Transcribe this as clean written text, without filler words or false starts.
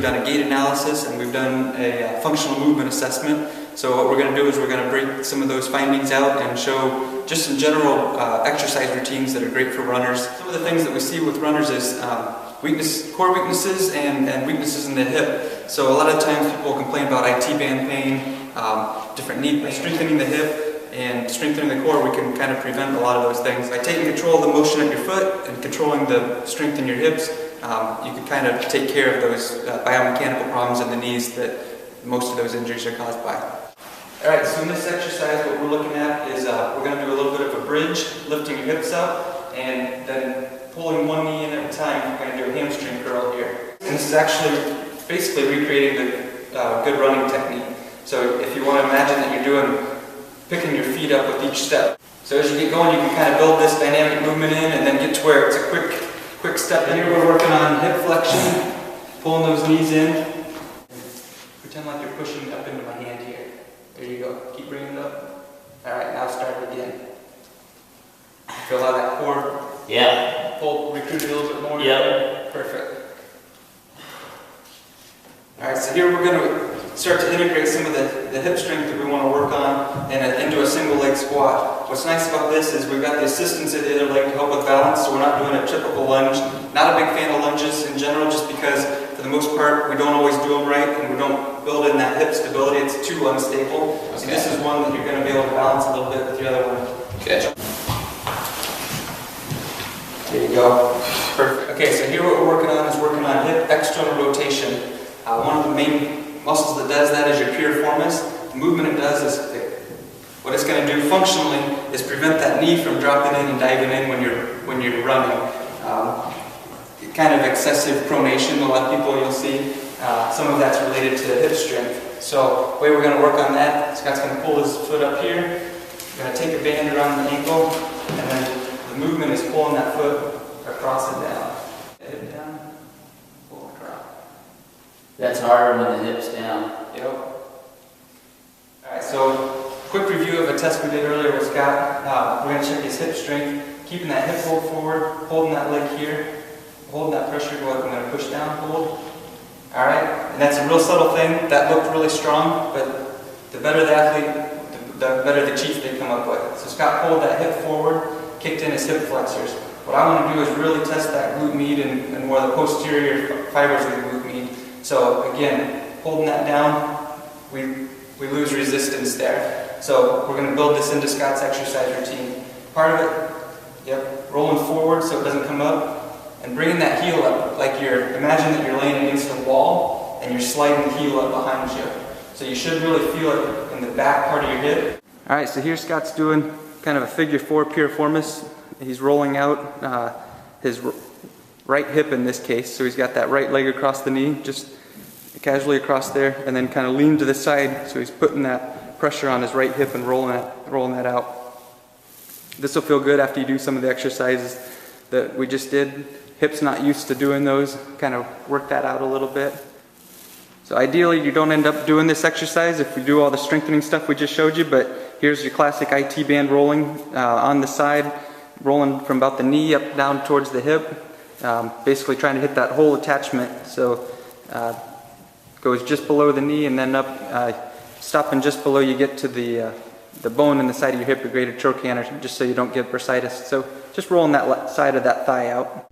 done a gait analysis and we've done a functional movement assessment. So what we're going to do is we're going to break some of those findings out and show just some general exercise routines that are great for runners. Some of the things that we see with runners is core weaknesses and weaknesses in the hip. So a lot of times people complain about IT band pain, different knee pain. Strengthening the hip and strengthening the core, we can kind of prevent a lot of those things. By taking control of the motion of your foot and controlling the strength in your hips, you can kind of take care of those biomechanical problems in the knees that most of those injuries are caused by. Alright, so in this exercise what we're looking at is we're going to do a little bit of a bridge, lifting your hips up and then pulling one knee in at a time. We're going to do a hamstring curl here. And this is actually basically recreating the good running technique. So if you want to imagine that you're picking your feet up with each step. So as you get going, you can kind of build this dynamic movement in and then get to where it's a quick step. And here we're working on hip flexion, pulling those knees in. Pretend like you're pushing up into my hand here. There you go. Keep bringing it up. Alright, now start it again. Feel how that core? Yeah. Pull, recruit it a little bit more? Yep. Perfect. Alright, so here we're going to start to integrate some of the hip strength that we want to work on into a single leg squat. What's nice about this is we've got the assistance at the other leg to help with balance, so we're not doing a typical lunge. Not a big fan of lunges in general, just because for the most part we don't always do them right and we don't build in that hip stability. It's too unstable. Okay. So this is one that you're going to be able to balance a little bit with the other one. Okay. There you go. Perfect. Okay, so here what we're working on is hip external rotation. One of the main muscles that does that is your piriformis. The movement it does is, what it's going to do functionally is prevent that knee from dropping in and diving in when you're running. Kind of excessive pronation, a lot of people you'll see, some of that's related to hip strength. So the way we're going to work on that, Scott's going to pull his foot up here, we're going to take a band around the ankle, and then the movement is pulling that foot across and down. Hip down, pull across. That's harder when the hip's down. Yep. Alright, so quick review of a test we did earlier with Scott. We're going to check his hip strength, keeping that hip hold forward, holding that leg here, holding that pressure, go up, I'm going to push down, hold. Alright, and that's a real subtle thing. That looked really strong, but the better the athlete, the better the chief they come up with. So Scott pulled that hip forward, kicked in his hip flexors. What I want to do is really test that glute med and more the posterior fibers of the glute med. So again, holding that down, we lose resistance there. So we're going to build this into Scott's exercise routine. Part of it, rolling forward so it doesn't come up, and bringing that heel up, like imagine that you're laying against a wall and you're sliding the heel up behind you. So you should really feel it in the back part of your hip. Alright, so here Scott's doing kind of a figure 4 piriformis. He's rolling out his right hip in this case, so he's got that right leg across the knee, just casually across there, and then kind of lean to the side, so he's putting that pressure on his right hip and rolling that out. This will feel good after you do some of the exercises that we just did. Hip's not used to doing those, kind of work that out a little bit. So ideally you don't end up doing this exercise if we do all the strengthening stuff we just showed you, but here's your classic IT band rolling on the side, rolling from about the knee up down towards the hip, basically trying to hit that whole attachment. So goes just below the knee and then up, stopping just below you get to the bone in the side of your hip, your greater trochanter, just so you don't get bursitis. So just rolling that side of that thigh out.